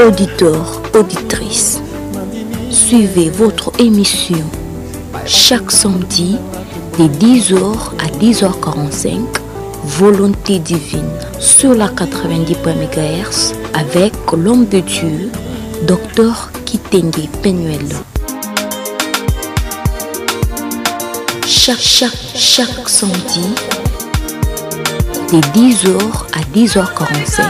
Auditeurs, auditrices, suivez votre émission chaque samedi de 10h à 10h45, Volonté divine, sur la 90 MHz avec l'homme de Dieu, Dr Kitenge Penuel. Chaque samedi, de 10h à 10h45,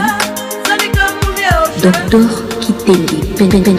Dr Kitenge Penuel.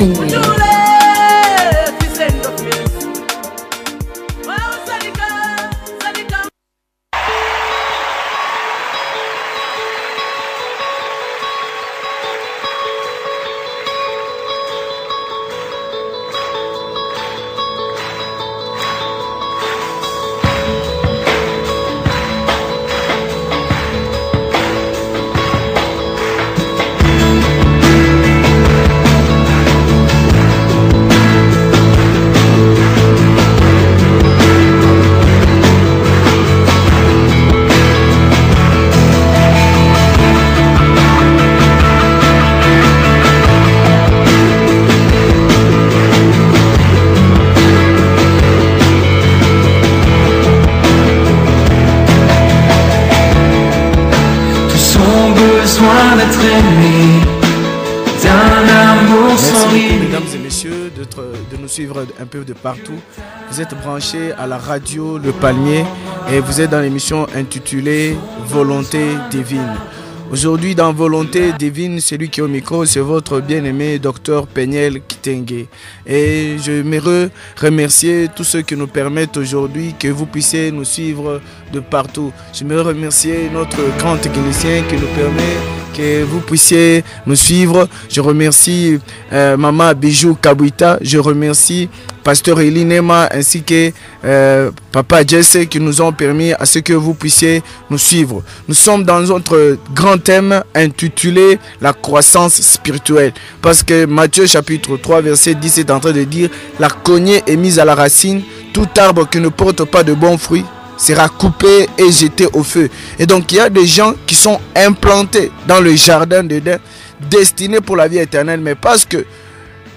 De nous suivre un peu de partout. Vous êtes branchés à la radio Le Palmier et vous êtes dans l'émission intitulée Volonté divine. Aujourd'hui dans Volonté divine, celui qui est au micro, c'est votre bien-aimé Dr Penuel Kitenge. Et je me remercier tous ceux qui nous permettent aujourd'hui que vous puissiez nous suivre de partout. Je me remercier notre grand technicien qui nous permet que vous puissiez nous suivre. Je remercie Maman Bijou Kabouita. Je remercie Pasteur Elinema ainsi que Papa Jesse qui nous ont permis à ce que vous puissiez nous suivre. Nous sommes dans notre grand thème intitulé la croissance spirituelle. Parce que Matthieu chapitre 3 verset 10 est en train de dire: la cognée est mise à la racine, tout arbre qui ne porte pas de bons fruits sera coupé et jeté au feu. Et donc il y a des gens qui sont implantés dans le jardin d'Éden, destinés pour la vie éternelle, mais parce que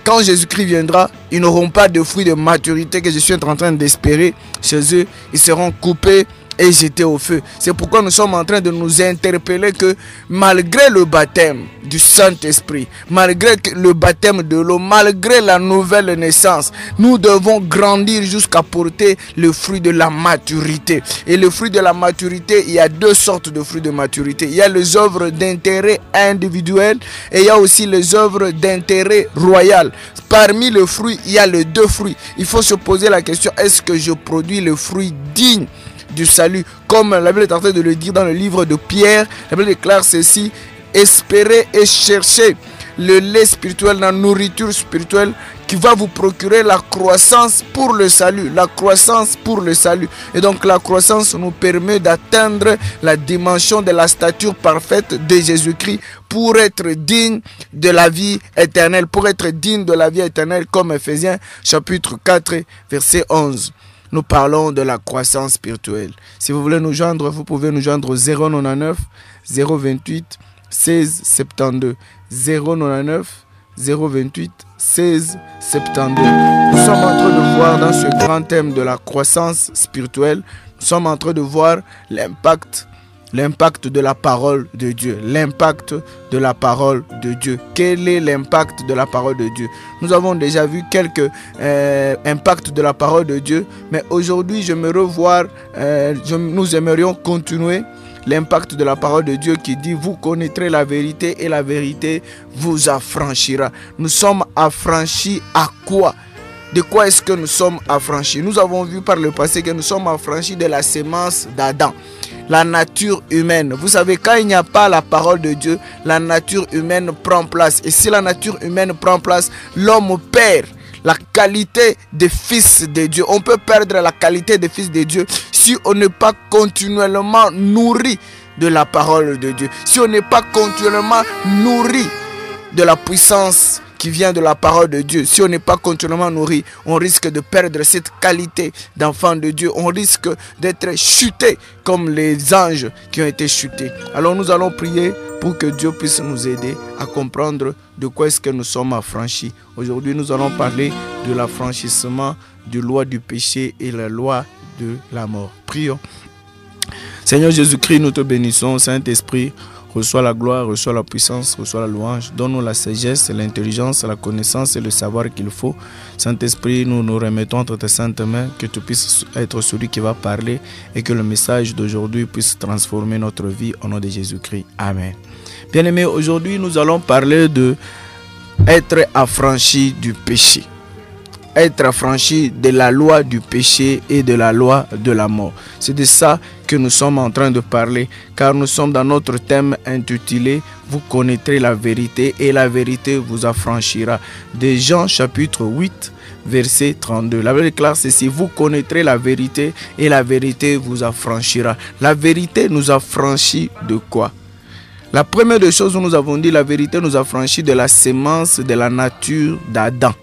quand Jésus-Christ viendra, ils n'auront pas de fruits de maturité que je suis en train d'espérer chez eux. Ils seront coupés et jetés au feu. C'est pourquoi nous sommes en train de nous interpeller que malgré le baptême du Saint-Esprit, malgré le baptême de l'eau, malgré la nouvelle naissance, nous devons grandir jusqu'à porter le fruit de la maturité. Et le fruit de la maturité, il y a deux sortes de fruits de maturité. Il y a les œuvres d'intérêt individuel et il y a aussi les œuvres d'intérêt royal. Parmi les fruits, il y a les deux fruits. Il faut se poser la question: est-ce que je produis le fruit digne du salut? Comme la Bible est en train de le dire dans le livre de Pierre, la Bible déclare ceci: espérez et cherchez le lait spirituel, la nourriture spirituelle qui va vous procurer la croissance pour le salut. La croissance pour le salut. Et donc la croissance nous permet d'atteindre la dimension de la stature parfaite de Jésus-Christ pour être digne de la vie éternelle. Pour être digne de la vie éternelle, comme Ephésiens chapitre 4 verset 11. Nous parlons de la croissance spirituelle. Si vous voulez nous joindre, vous pouvez nous joindre au 099 028 16 72. 099 028 16 72. Nous sommes en train de voir dans ce grand thème de la croissance spirituelle, nous sommes en train de voir l'impact de la parole de Dieu. L'impact de la parole de Dieu. Quel est l'impact de la parole de Dieu? Nous avons déjà vu quelques impacts de la parole de Dieu, mais aujourd'hui nous aimerions continuer l'impact de la parole de Dieu qui dit: vous connaîtrez la vérité et la vérité vous affranchira. Nous sommes affranchis à quoi? De quoi est-ce que nous sommes affranchis? Nous avons vu par le passé que nous sommes affranchis de la sémence d'Adam, la nature humaine. Vous savez, quand il n'y a pas la parole de Dieu, la nature humaine prend place. Et si la nature humaine prend place, l'homme perd la qualité de fils de Dieu. On peut perdre la qualité de fils de Dieu si on n'est pas continuellement nourri de la parole de Dieu. Si on n'est pas continuellement nourri de la puissance qui vient de la parole de Dieu. Si on n'est pas continuellement nourri, on risque de perdre cette qualité d'enfant de Dieu. On risque d'être chuté comme les anges qui ont été chutés. Alors nous allons prier pour que Dieu puisse nous aider à comprendre de quoi est-ce que nous sommes affranchis. Aujourd'hui, nous allons parler de l'affranchissement de la loi du péché et la loi de la mort. Prions. Seigneur Jésus-Christ, nous te bénissons. Saint-Esprit, reçois la gloire, reçois la puissance, reçois la louange. Donne-nous la sagesse, l'intelligence, la connaissance et le savoir qu'il faut. Saint-Esprit, nous nous remettons entre tes saintes mains, que tu puisses être celui qui va parler et que le message d'aujourd'hui puisse transformer notre vie au nom de Jésus-Christ. Amen. Bien-aimés, aujourd'hui nous allons parler de être affranchi du péché. Être affranchi de la loi du péché et de la loi de la mort. C'est de ça que nous sommes en train de parler, car nous sommes dans notre thème intitulé « Vous connaîtrez la vérité et la vérité vous affranchira » de Jean chapitre 8, verset 32. La Bible déclare ceci: « Vous connaîtrez la vérité et la vérité vous affranchira ». La vérité nous affranchit de quoi? La première des choses où nous avons dit, la vérité nous affranchit de la sémence de la nature d'Adam.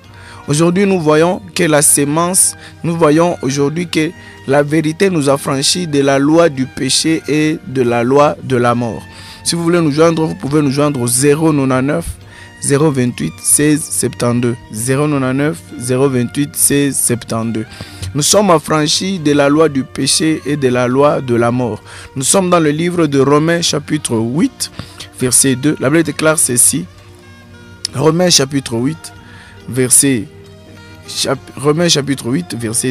Aujourd'hui, nous voyons que la sémence, nous voyons aujourd'hui que la vérité nous affranchit de la loi du péché et de la loi de la mort. Si vous voulez nous joindre, vous pouvez nous joindre au 099 028 16 72. 099 028 16 72. Nous sommes affranchis de la loi du péché et de la loi de la mort. Nous sommes dans le livre de Romains chapitre 8, verset 2. La Bible déclare ceci. Romains chapitre 8, verset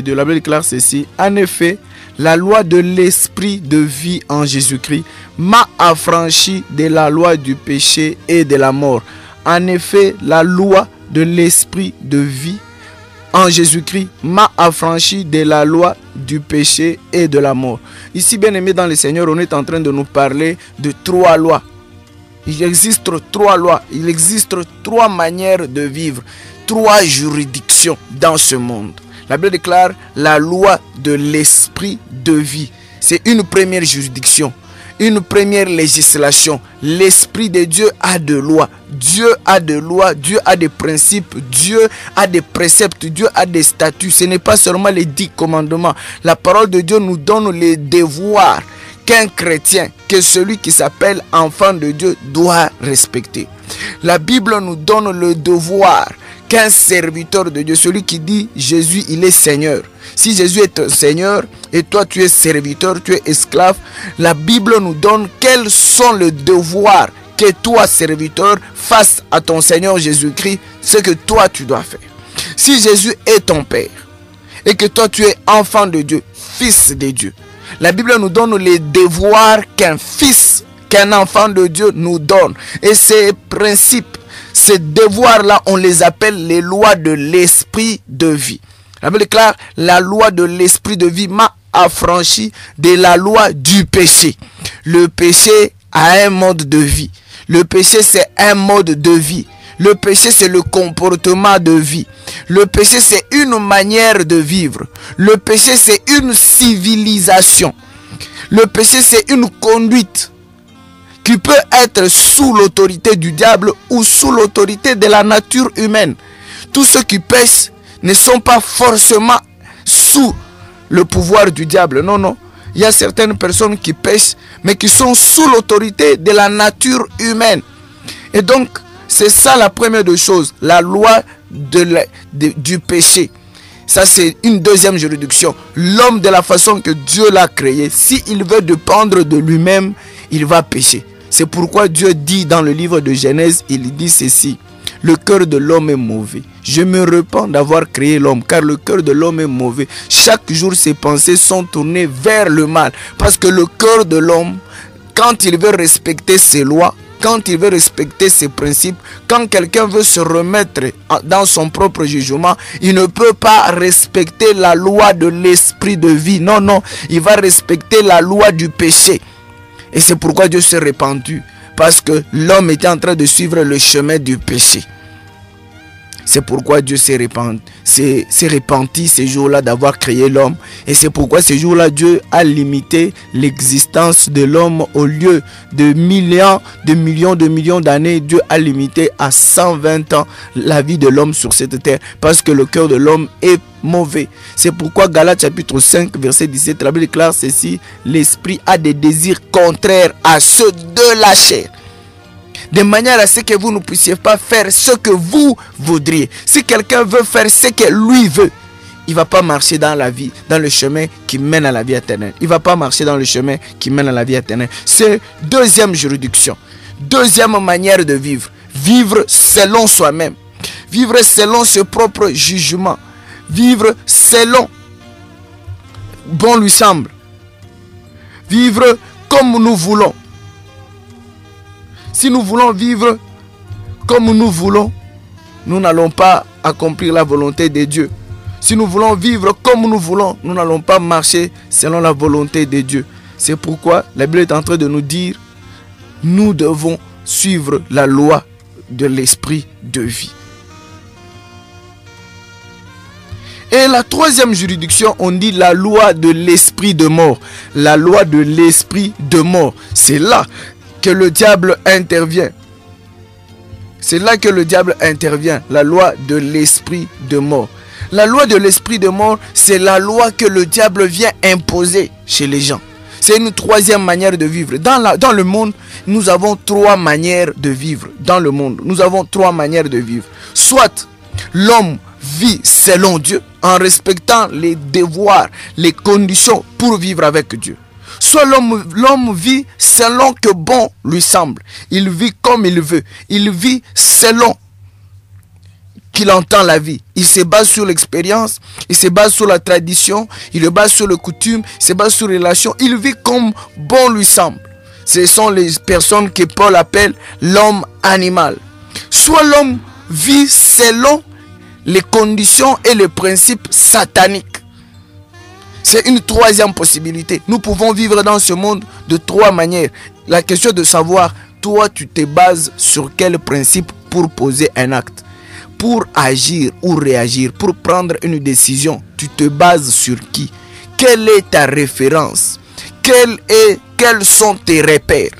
2. La Bible déclare ceci: en effet, la loi de l'esprit de vie en Jésus-Christ m'a affranchi de la loi du péché et de la mort. En effet, la loi de l'esprit de vie en Jésus-Christ m'a affranchi de la loi du péché et de la mort. Ici, bien aimé dans le Seigneur, on est en train de nous parler de 3 lois. Il existe 3 lois, il existe 3 manières de vivre, 3 juridictions dans ce monde. La Bible déclare la loi de l'esprit de vie. C'est une première juridiction, une première législation. L'esprit de Dieu a de lois. Dieu a de lois, Dieu a des principes, Dieu a des préceptes, Dieu a des statuts. Ce n'est pas seulement les 10 commandements. La parole de Dieu nous donne les devoirs qu'un chrétien, que celui qui s'appelle enfant de Dieu doit respecter. La Bible nous donne le devoir qu'un serviteur de Dieu, celui qui dit Jésus, il est Seigneur. Si Jésus est un Seigneur et toi tu es serviteur, tu es esclave, la Bible nous donne quels sont les devoirs que toi, serviteur, face à ton Seigneur Jésus-Christ, ce que toi tu dois faire. Si Jésus est ton Père et que toi tu es enfant de Dieu, fils de Dieu, la Bible nous donne les devoirs qu'un fils, qu'un enfant de Dieu nous donne. Et ces principes, ces devoirs-là, on les appelle les lois de l'esprit de vie. La Bible déclare, la loi de l'esprit de vie m'a affranchi de la loi du péché. Le péché a un mode de vie. Le péché, c'est un mode de vie. Le péché, c'est le comportement de vie. Le péché, c'est une manière de vivre. Le péché, c'est une civilisation. Le péché, c'est une conduite qui peut être sous l'autorité du diable ou sous l'autorité de la nature humaine. Tous ceux qui pêchent ne sont pas forcément sous le pouvoir du diable. Non, non. Il y a certaines personnes qui pêchent, mais qui sont sous l'autorité de la nature humaine. Et donc, c'est ça la première des choses, la loi du péché. Ça, c'est une deuxième juridiction. L'homme, de la façon que Dieu l'a créé, s'il veut dépendre de lui-même, il va pécher. C'est pourquoi Dieu dit dans le livre de Genèse, il dit ceci: le cœur de l'homme est mauvais. Je me repens d'avoir créé l'homme, car le cœur de l'homme est mauvais. Chaque jour, ses pensées sont tournées vers le mal. Parce que le cœur de l'homme, quand il veut respecter ses lois, quand il veut respecter ses principes, quand quelqu'un veut se remettre dans son propre jugement, il ne peut pas respecter la loi de l'esprit de vie. Non, non, il va respecter la loi du péché. Et c'est pourquoi Dieu s'est répandu. Parce que l'homme était en train de suivre le chemin du péché. C'est pourquoi Dieu s'est repenti ces jours-là d'avoir créé l'homme. Et c'est pourquoi ces jours-là, Dieu a limité l'existence de l'homme au lieu de millions d'années. Dieu a limité à 120 ans la vie de l'homme sur cette terre. Parce que le cœur de l'homme est mauvais. C'est pourquoi Galates chapitre 5 verset 17, la Bible déclare ceci: l'esprit a des désirs contraires à ceux de la chair. de manière à ce que vous ne puissiez pas faire ce que vous voudriez. Si quelqu'un veut faire ce que lui veut, il ne va pas marcher dans la vie, dans le chemin qui mène à la vie éternelle. Il ne va pas marcher dans le chemin qui mène à la vie éternelle. C'est deuxième juridiction. Deuxième manière de vivre. Vivre selon soi-même. Vivre selon ses propres jugements. Vivre selon bon lui semble. Vivre comme nous voulons. Si nous voulons vivre comme nous voulons, nous n'allons pas accomplir la volonté de Dieu. Si nous voulons vivre comme nous voulons, nous n'allons pas marcher selon la volonté de Dieu. C'est pourquoi la Bible est en train de nous dire, nous devons suivre la loi de l'esprit de vie. Et la troisième juridiction, on dit la loi de l'esprit de mort. La loi de l'esprit de mort. C'est là que le diable intervient. C'est là que le diable intervient. La loi de l'esprit de mort. La loi de l'esprit de mort, c'est la loi que le diable vient imposer chez les gens. C'est une troisième manière de vivre. Dans le monde, nous avons trois manières de vivre. Dans le monde, nous avons trois manières de vivre. Soit l'homme vit selon Dieu, en respectant les devoirs, les conditions pour vivre avec Dieu. Soit l'homme vit selon que bon lui semble. Il vit comme il veut. Il vit selon qu'il entend la vie. Il se base sur l'expérience, il se base sur la tradition, il se base sur les coutumes, il se base sur les relations. Il vit comme bon lui semble. Ce sont les personnes que Paul appelle l'homme animal. Soit l'homme vit selon les conditions et les principes sataniques. C'est une troisième possibilité. Nous pouvons vivre dans ce monde de trois manières. La question de savoir, toi tu te bases sur quel principe pour poser un acte, pour agir ou réagir, pour prendre une décision. Tu te bases sur qui? Quelle est ta référence? Quels sont tes repères?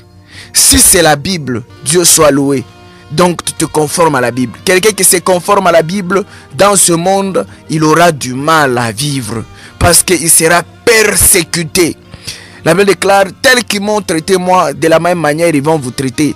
Si c'est la Bible, Dieu soit loué. Donc tu te conformes à la Bible. Quelqu'un qui se conforme à la Bible, dans ce monde, il aura du mal à vivre. Parce qu'il sera persécuté. La Bible déclare, tel qu'ils m'ont traité moi, de la même manière ils vont vous traiter.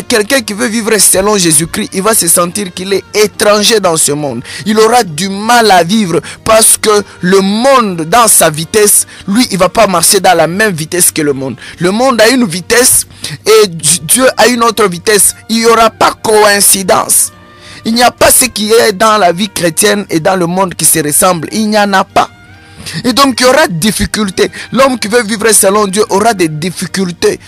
Quelqu'un qui veut vivre selon Jésus-Christ, il va se sentir qu'il est étranger dans ce monde. Il aura du mal à vivre parce que le monde, dans sa vitesse, lui, il ne va pas marcher dans la même vitesse que le monde. Le monde a une vitesse et Dieu a une autre vitesse. Il n'y aura pas coïncidence. Il n'y a pas ce qui est dans la vie chrétienne et dans le monde qui se ressemble. Il n'y en a pas. Et donc il y aura des difficultés. L'homme qui veut vivre selon Dieu aura des difficultés.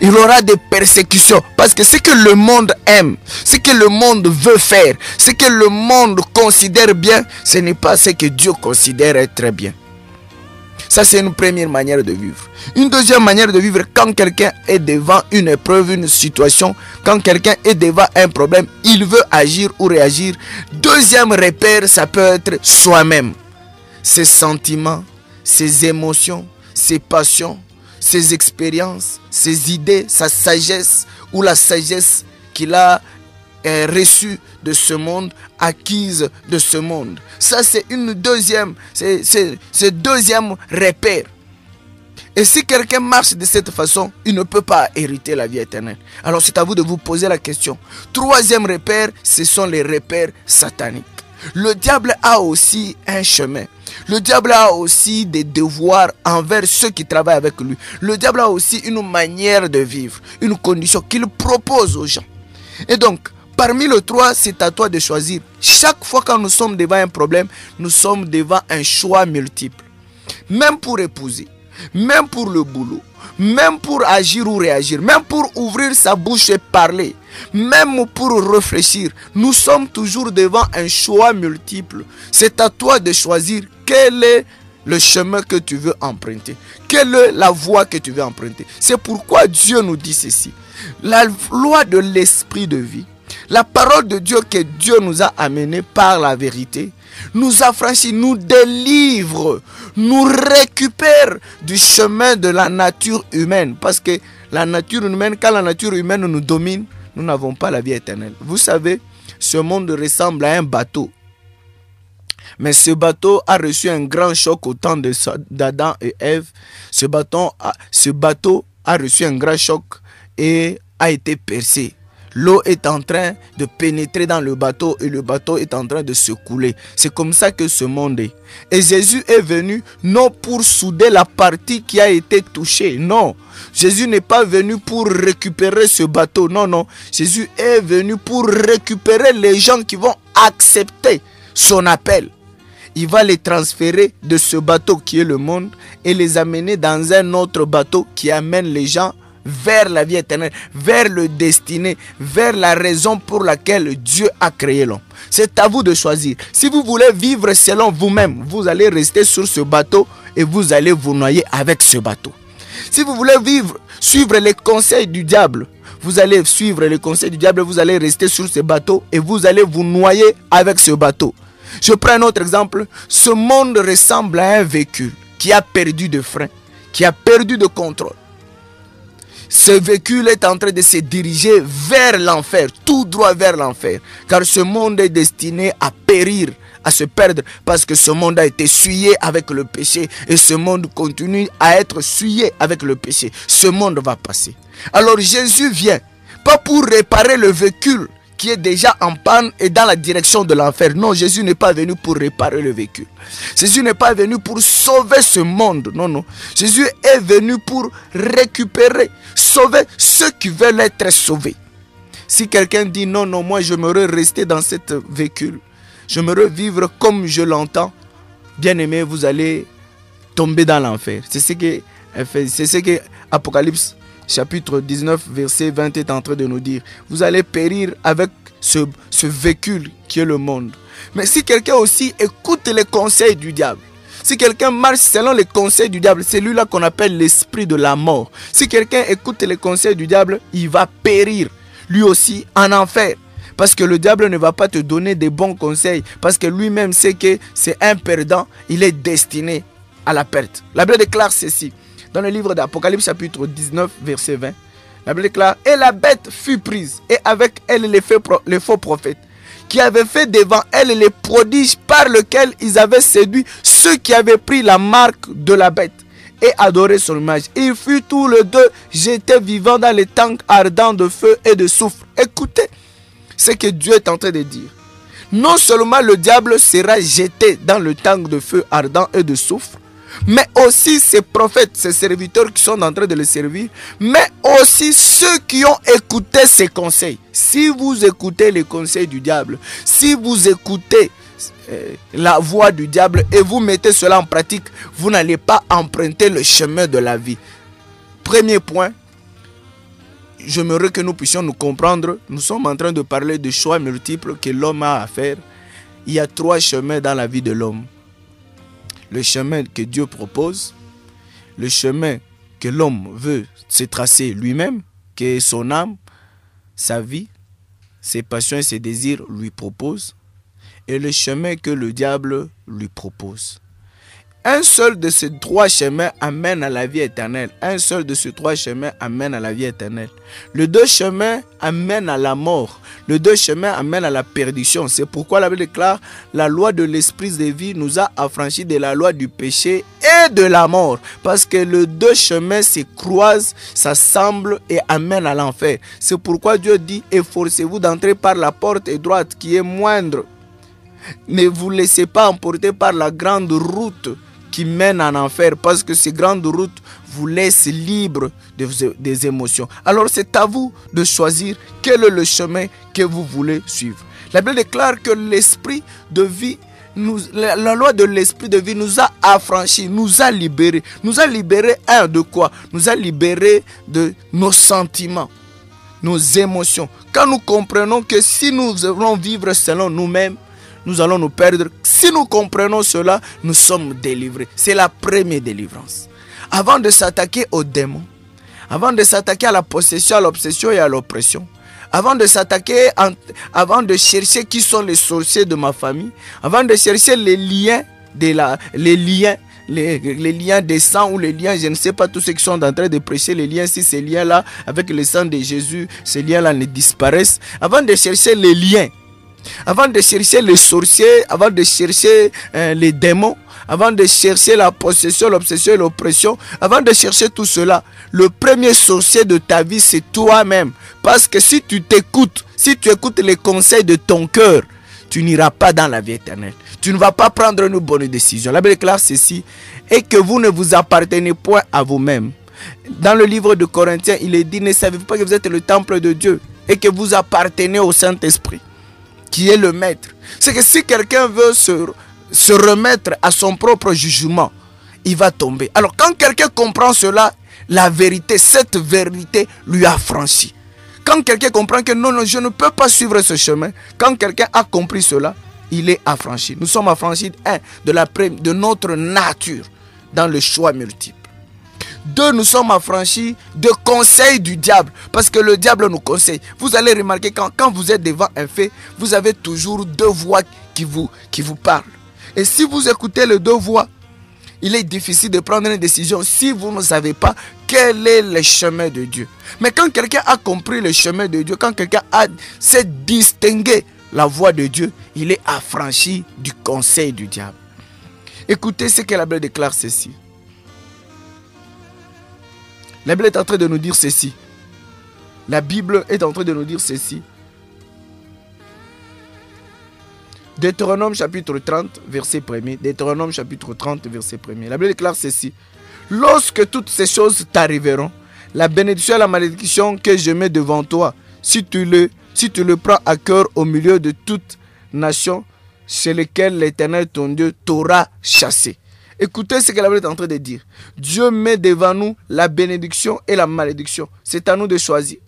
Il aura des persécutions. Parce que ce que le monde aime, ce que le monde veut faire, ce que le monde considère bien, ce n'est pas ce que Dieu considère être bien. Ça, c'est une première manière de vivre. Une deuxième manière de vivre, quand quelqu'un est devant une épreuve, une situation, quand quelqu'un est devant un problème, il veut agir ou réagir. Deuxième repère, ça peut être soi-même. Ses sentiments, ses émotions, ses passions, ses expériences, ses idées, sa sagesse ou la sagesse qu'il a reçue de ce monde, acquise de ce monde. Ça, c'est une deuxième, c'est deuxième repère. Et si quelqu'un marche de cette façon, il ne peut pas hériter la vie éternelle. Alors c'est à vous de vous poser la question. Troisième repère, ce sont les repères sataniques. Le diable a aussi un chemin. Le diable a aussi des devoirs envers ceux qui travaillent avec lui. Le diable a aussi une manière de vivre, une condition qu'il propose aux gens. Et donc, parmi les trois, c'est à toi de choisir. Chaque fois quand nous sommes devant un problème, nous sommes devant un choix multiple. Même pour épouser, même pour le boulot, même pour agir ou réagir, même pour ouvrir sa bouche et parler, même pour réfléchir, nous sommes toujours devant un choix multiple. C'est à toi de choisir quel est le chemin que tu veux emprunter, quelle est la voie que tu veux emprunter. C'est pourquoi Dieu nous dit ceci. La loi de l'esprit de vie, la parole de Dieu que Dieu nous a amené par la vérité, nous affranchit, nous délivre, nous récupère du chemin de la nature humaine. Parce que la nature humaine, quand la nature humaine nous domine, nous n'avons pas la vie éternelle. Vous savez, ce monde ressemble à un bateau. Mais ce bateau a reçu un grand choc au temps d'Adam et Ève. Ce bateau a reçu un grand choc et a été percé. L'eau est en train de pénétrer dans le bateau et le bateau est en train de se couler. C'est comme ça que ce monde est. Et Jésus est venu non pour souder la partie qui a été touchée. Non. Jésus n'est pas venu pour récupérer ce bateau. Non, non. Jésus est venu pour récupérer les gens qui vont accepter son appel. Il va les transférer de ce bateau qui est le monde et les amener dans un autre bateau qui amène les gens vers la vie éternelle, vers le destiné, vers la raison pour laquelle Dieu a créé l'homme. C'est à vous de choisir. Si vous voulez vivre selon vous-même, vous allez rester sur ce bateau et vous allez vous noyer avec ce bateau. Si vous voulez suivre les conseils du diable, vous allez suivre les conseils du diable, vous allez rester sur ce bateau et vous allez vous noyer avec ce bateau. Je prends un autre exemple. Ce monde ressemble à un véhicule qui a perdu de frein, qui a perdu de contrôle. Ce véhicule est en train de se diriger vers l'enfer, tout droit vers l'enfer. Car ce monde est destiné à périr, à se perdre, parce que ce monde a été souillé avec le péché. Et ce monde continue à être souillé avec le péché. Ce monde va passer. Alors Jésus vient, pas pour réparer le véhicule qui est déjà en panne et dans la direction de l'enfer. Non, Jésus n'est pas venu pour réparer le véhicule. Jésus n'est pas venu pour sauver ce monde. Non, non. Jésus est venu pour récupérer, sauver ceux qui veulent être sauvés. Si quelqu'un dit non, non, moi j'aimerais rester dans cette véhicule, j'aimerais vivre comme je l'entends, bien aimé, vous allez tomber dans l'enfer. C'est ce que Apocalypse chapitre 19, verset 20 est en train de nous dire. Vous allez périr avec ce véhicule qui est le monde. Mais si quelqu'un aussi écoute les conseils du diable, si quelqu'un marche selon les conseils du diable, c'est lui-là qu'on appelle l'esprit de la mort. Si quelqu'un écoute les conseils du diable, il va périr, lui aussi, en enfer. Parce que le diable ne va pas te donner des bons conseils. Parce que lui-même sait que c'est un perdant, il est destiné à la perte. La Bible déclare ceci. Dans le livre d'Apocalypse chapitre 19 verset 20, la Bible déclare: et la bête fut prise, et avec elle les faux prophètes, qui avaient fait devant elle les prodiges par lesquels ils avaient séduit ceux qui avaient pris la marque de la bête et adoré son image. Ils furent tous les deux jetés vivants dans les tanks ardents de feu et de soufre. Écoutez ce que Dieu est en train de dire. Non seulement le diable sera jeté dans le tank de feu ardent et de soufre, mais aussi ces prophètes, ces serviteurs qui sont en train de le servir, mais aussi ceux qui ont écouté ses conseils. Si vous écoutez les conseils du diable, si vous écoutez la voix du diable et vous mettez cela en pratique, vous n'allez pas emprunter le chemin de la vie. Premier point, j'aimerais que nous puissions nous comprendre. Nous sommes en train de parler de choix multiples que l'homme a à faire. Il y a 3 chemins dans la vie de l'homme. Le chemin que Dieu propose, le chemin que l'homme veut se tracer lui-même, qui est son âme, sa vie, ses passions et ses désirs lui proposent, et le chemin que le diable lui propose. Un seul de ces 3 chemins amène à la vie éternelle. Un seul de ces 3 chemins amène à la vie éternelle. Les 2 chemins amènent à la mort. Les 2 chemins amènent à la perdition. C'est pourquoi la Bible déclare: la loi de l'esprit de vie nous a affranchis de la loi du péché et de la mort. Parce que les 2 chemins se croisent, s'assemblent et amènent à l'enfer. C'est pourquoi Dieu dit: efforcez-vous d'entrer par la porte droite qui est moindre. Ne vous laissez pas emporter par la grande route qui mène en enfer, parce que ces grandes routes vous laissent libre des émotions. Alors c'est à vous de choisir quel est le chemin que vous voulez suivre. La Bible déclare que l'esprit de vie, la loi de l'esprit de vie nous a affranchis, nous a libérés. Nous a libérés de quoi? Nous a libérés de nos sentiments, nos émotions. Quand nous comprenons que si nous voulons vivre selon nous-mêmes, nous allons nous perdre. Si nous comprenons cela, nous sommes délivrés. C'est la première délivrance. Avant de s'attaquer aux démons, avant de s'attaquer à la possession, à l'obsession et à l'oppression, avant de s'attaquer, avant de chercher qui sont les sorciers de ma famille, avant de chercher les liens des sangs ou les liens, je ne sais pas, tous ceux qui sont en train de prêcher les liens, si ces liens-là, avec le sang de Jésus, ces liens-là ne disparaissent. Avant de chercher les liens, avant de chercher les sorciers, avant de chercher les démons, avant de chercher la possession, l'obsession et l'oppression, avant de chercher tout cela, le premier sorcier de ta vie, c'est toi-même. Parce que si tu t'écoutes, si tu écoutes les conseils de ton cœur, tu n'iras pas dans la vie éternelle. Tu ne vas pas prendre une bonne décision. La Bible déclare ceci, et que vous ne vous appartenez point à vous-même. Dans le livre de Corinthiens, il est dit, ne savez-vous pas que vous êtes le temple de Dieu et que vous appartenez au Saint-Esprit, qui est le maître. C'est que si quelqu'un veut se remettre à son propre jugement, il va tomber. Alors quand quelqu'un comprend cela, la vérité, cette vérité lui a franchi. Quand quelqu'un comprend que non, je ne peux pas suivre ce chemin, quand quelqu'un a compris cela, il est affranchi. Nous sommes affranchis, de notre nature, dans le choix multiple. 2, nous sommes affranchis de conseils du diable. Parce que le diable nous conseille. Vous allez remarquer quand vous êtes devant un fait, vous avez toujours 2 voix qui vous parlent. Et si vous écoutez les 2 voix, il est difficile de prendre une décision si vous ne savez pas quel est le chemin de Dieu. Mais quand quelqu'un a compris le chemin de Dieu, quand quelqu'un sait distinguer la voix de Dieu, il est affranchi du conseil du diable. Écoutez ce que la Bible déclare ceci. La Bible est en train de nous dire ceci. La Bible est en train de nous dire ceci. Deutéronome chapitre 30, verset 1er. Deutéronome chapitre 30, verset 1er. La Bible déclare ceci. Lorsque toutes ces choses t'arriveront, la bénédiction et la malédiction que je mets devant toi, si tu le prends à cœur au milieu de toute nation chez lesquelles l'Éternel ton Dieu t'aura chassé. Écoutez ce que la Bible est en train de dire. Dieu met devant nous la bénédiction et la malédiction. C'est à nous de choisir.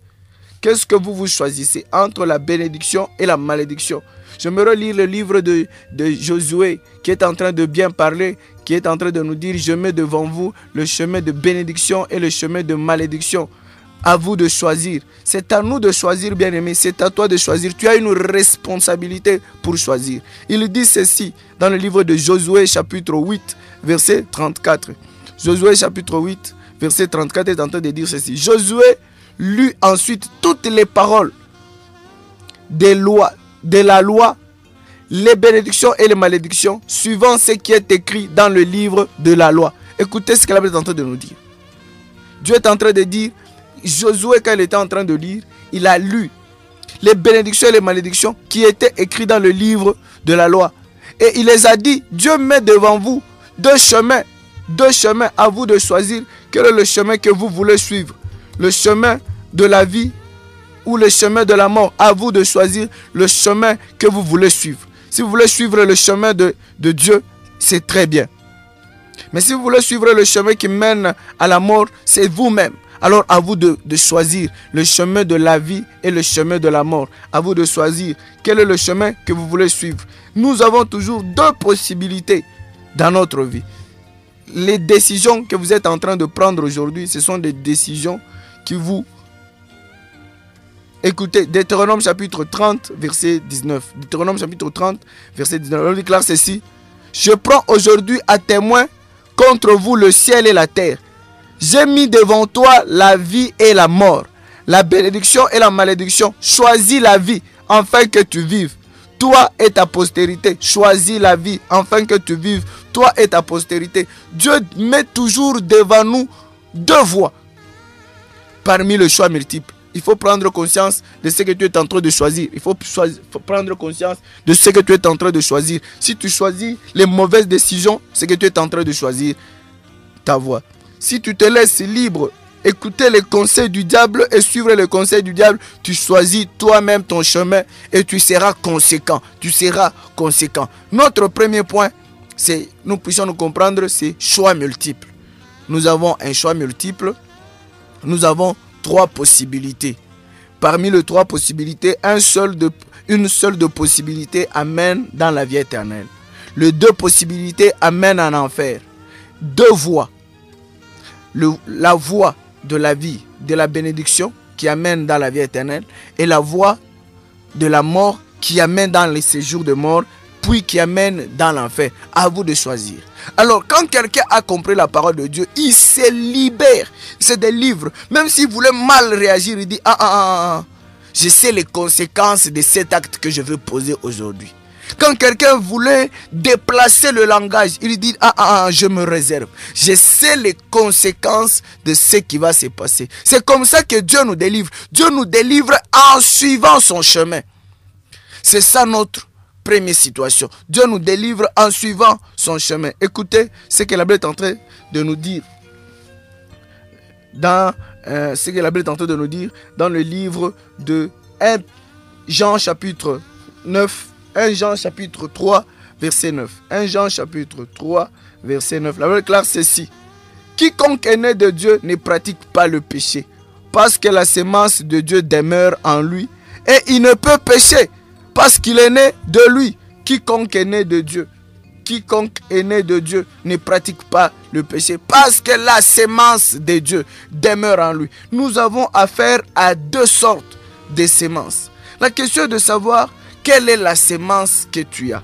Qu'est-ce que vous choisissez entre la bénédiction et la malédiction? J'aimerais lire le livre de Josué qui est en train de bien parler, qui est en train de nous dire, je mets devant vous le chemin de bénédiction et le chemin de malédiction. À vous de choisir. C'est à nous de choisir, bien-aimé. C'est à toi de choisir. Tu as une responsabilité pour choisir. Il dit ceci dans le livre de Josué chapitre 8, verset 34. Josué chapitre 8, verset 34 est en train de dire ceci. Josué lut ensuite toutes les paroles de la loi, les bénédictions et les malédictions, suivant ce qui est écrit dans le livre de la loi. Écoutez ce que la Bible est en train de nous dire. Dieu est en train de dire, Josué, quand il était en train de lire, il a lu les bénédictions et les malédictions qui étaient écrites dans le livre de la loi. Et il les a dit, Dieu met devant vous 2 chemins à vous de choisir. Quel est le chemin que vous voulez suivre? Le chemin de la vie ou le chemin de la mort? À vous de choisir le chemin que vous voulez suivre. Si vous voulez suivre le chemin de Dieu, c'est très bien. Mais si vous voulez suivre le chemin qui mène à la mort, c'est vous-même. Alors à vous de choisir le chemin de la vie et le chemin de la mort. À vous de choisir quel est le chemin que vous voulez suivre. Nous avons toujours 2 possibilités dans notre vie. Les décisions que vous êtes en train de prendre aujourd'hui, ce sont des décisions qui vous... Écoutez, Deutéronome chapitre 30, verset 19. Deutéronome chapitre 30, verset 19. On déclare ceci. Je prends aujourd'hui à témoin contre vous le ciel et la terre. J'ai mis devant toi la vie et la mort, la bénédiction et la malédiction. Choisis la vie afin que tu vives. Toi et ta postérité. Choisis la vie afin que tu vives. Toi et ta postérité. Dieu met toujours devant nous 2 voies parmi le choix multiple. Il faut prendre conscience de ce que tu es en train de choisir. Il faut prendre conscience de ce que tu es en train de choisir. Si tu choisis les mauvaises décisions, c'est que tu es en train de choisir ta voie. Si tu te laisses libre, écouter les conseils du diable et suivre les conseils du diable, tu choisis toi-même ton chemin et tu seras conséquent. Tu seras conséquent. Notre premier point, c'est, nous puissions nous comprendre, c'est choix multiple. Nous avons un choix multiple. Nous avons 3 possibilités. Parmi les 3 possibilités, une seule de possibilité amène dans la vie éternelle. Les 2 possibilités amènent en enfer. 2 voies. La voie de la vie, de la bénédiction qui amène dans la vie éternelle et la voie de la mort qui amène dans les séjours de mort puis qui amène dans l'enfer. À vous de choisir. Alors quand quelqu'un a compris la parole de Dieu, il se libère. C'est des livres. Même s'il voulait mal réagir, il dit je sais les conséquences de cet acte que je veux poser aujourd'hui. Quand quelqu'un voulait déplacer le langage, il dit, je me réserve. Je sais les conséquences de ce qui va se passer. C'est comme ça que Dieu nous délivre. Dieu nous délivre en suivant son chemin. C'est ça notre première situation. Dieu nous délivre en suivant son chemin. Écoutez ce que la Bible est en train de nous dire. Dans le livre de 1 Jean chapitre 9, 1 Jean chapitre 3, verset 9. 1 Jean chapitre 3, verset 9. La Bible déclare ceci. Quiconque est né de Dieu ne pratique pas le péché, parce que la sémence de Dieu demeure en lui, et il ne peut pécher, parce qu'il est né de lui. Quiconque est né de Dieu, ne pratique pas le péché, parce que la sémence de Dieu demeure en lui. Nous avons affaire à deux sortes de sémences. La question est de savoir quelle est la sémence que tu as.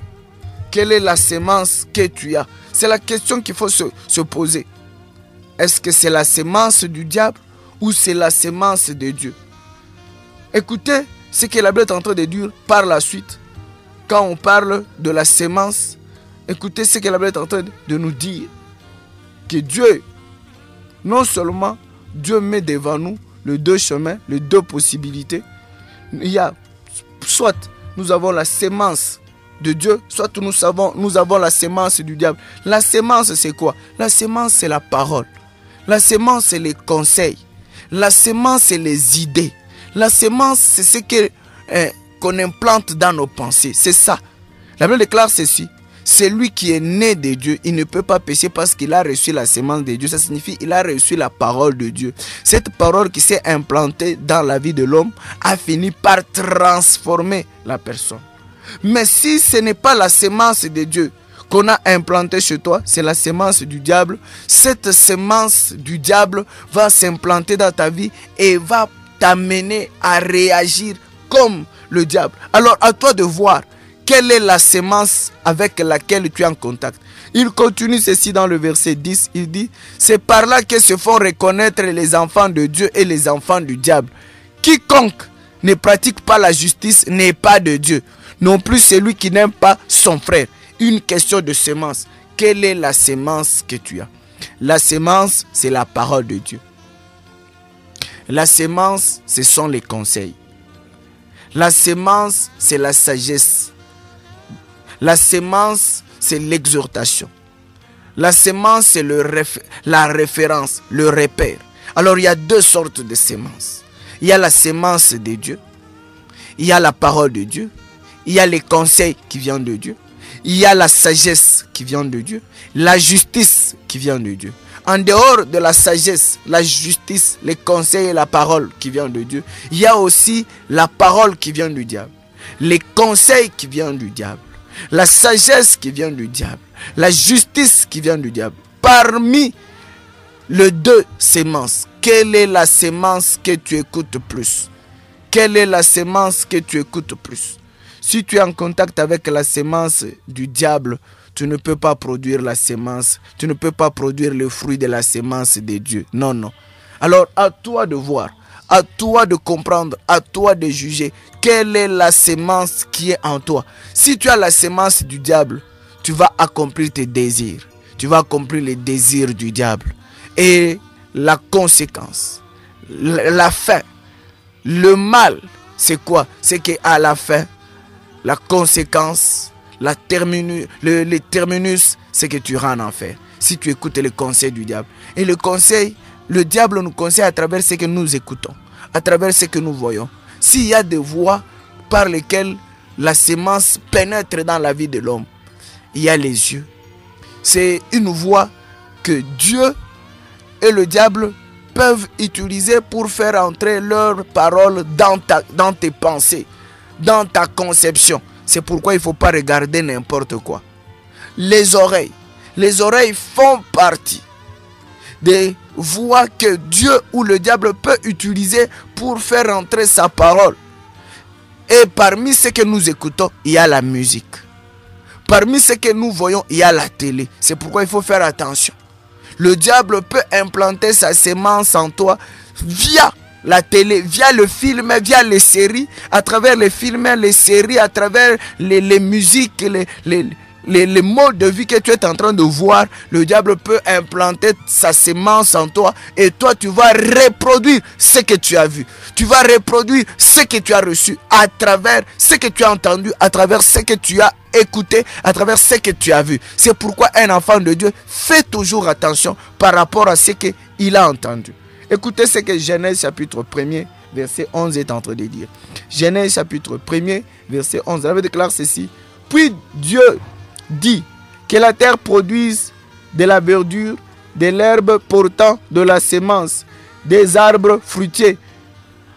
Quelle est la sémence que tu as? C'est la question qu'il faut se poser. Est-ce que c'est la sémence du diable ou c'est la sémence de Dieu? Écoutez ce que la Bible est en train de dire par la suite. Quand on parle de la sémence, écoutez ce que la Bible est en train de nous dire. Que Dieu, non seulement Dieu met devant nous les deux chemins, les deux possibilités. Il y a soit nous avons la sémence de Dieu, soit nous avons la sémence du diable. La sémence, c'est quoi? La sémence, c'est la parole. La sémence, c'est les conseils. La sémence, c'est les idées. La sémence, c'est ce qu'on implante dans nos pensées. C'est ça. La Bible déclare ceci. Celui qui est né de Dieu, il ne peut pas pécher parce qu'il a reçu la sémence de Dieu. Ça signifie qu'il a reçu la parole de Dieu. Cette parole qui s'est implantée dans la vie de l'homme a fini par transformer la personne. Mais si ce n'est pas la sémence de Dieu qu'on a implantée chez toi, c'est la sémence du diable. Cette sémence du diable va s'implanter dans ta vie et va t'amener à réagir comme le diable. Alors à toi de voir quelle est la sémence avec laquelle tu es en contact. Il continue ceci dans le verset 10. Il dit, c'est par là que se font reconnaître les enfants de Dieu et les enfants du diable. Quiconque ne pratique pas la justice n'est pas de Dieu. Non plus celui qui n'aime pas son frère. Une question de sémence. Quelle est la sémence que tu as? La sémence, c'est la parole de Dieu. La sémence, ce sont les conseils. La sémence, c'est la sagesse. La sémence, c'est l'exhortation. La sémence, c'est la référence, le repère. Alors, il y a deux sortes de sémences. Il y a la sémence de Dieu. Il y a la parole de Dieu. Il y a les conseils qui viennent de Dieu. Il y a la sagesse qui vient de Dieu. La justice qui vient de Dieu. En dehors de la sagesse, la justice, les conseils et la parole qui viennent de Dieu, il y a aussi la parole qui vient du diable. Les conseils qui viennent du diable. La sagesse qui vient du diable. La justice qui vient du diable. Parmi les deux sémences, quelle est la sémence que tu écoutes plus? Quelle est la sémence que tu écoutes plus? Si tu es en contact avec la sémence du diable, tu ne peux pas produire la sémence. Tu ne peux pas produire le fruit de la sémence de Dieu. Non, non. Alors, à toi de voir. À toi de comprendre, à toi de juger quelle est la sémence qui est en toi. Si tu as la sémence du diable, tu vas accomplir tes désirs. Tu vas accomplir les désirs du diable. Et la conséquence, la fin, le mal, c'est quoi? C'est qu'à la fin, la conséquence, le terminus, c'est que tu iras en enfer. Si tu écoutes les conseils du diable. Et le diable nous conseille à travers ce que nous écoutons, à travers ce que nous voyons. S'il y a des voies par lesquelles la sémence pénètre dans la vie de l'homme, il y a les yeux. C'est une voie que Dieu et le diable peuvent utiliser pour faire entrer leurs paroles dans tes pensées, dans ta conception. C'est pourquoi il ne faut pas regarder n'importe quoi. Les oreilles font partie des voies que Dieu ou le diable peut utiliser pour faire entrer sa parole. Et parmi ce que nous écoutons, il y a la musique. Parmi ce que nous voyons, il y a la télé. C'est pourquoi il faut faire attention. Le diable peut implanter sa sémence en toi via la télé, via le film, via les séries, à travers les films, les séries, à travers les musiques, les modes de vie que tu es en train de voir, le diable peut implanter sa sémence en toi et toi tu vas reproduire ce que tu as vu. Tu vas reproduire ce que tu as reçu à travers ce que tu as entendu, à travers ce que tu as écouté, à travers ce que tu as vu. C'est pourquoi un enfant de Dieu fait toujours attention par rapport à ce qu'il a entendu. Écoutez ce que Genèse chapitre 1er, verset 11 est en train de dire. Genèse chapitre 1er, verset 11. La Bible déclare ceci. Puis Dieu dit que la terre produise de la verdure, de l'herbe portant de la sémence, des arbres fruitiers,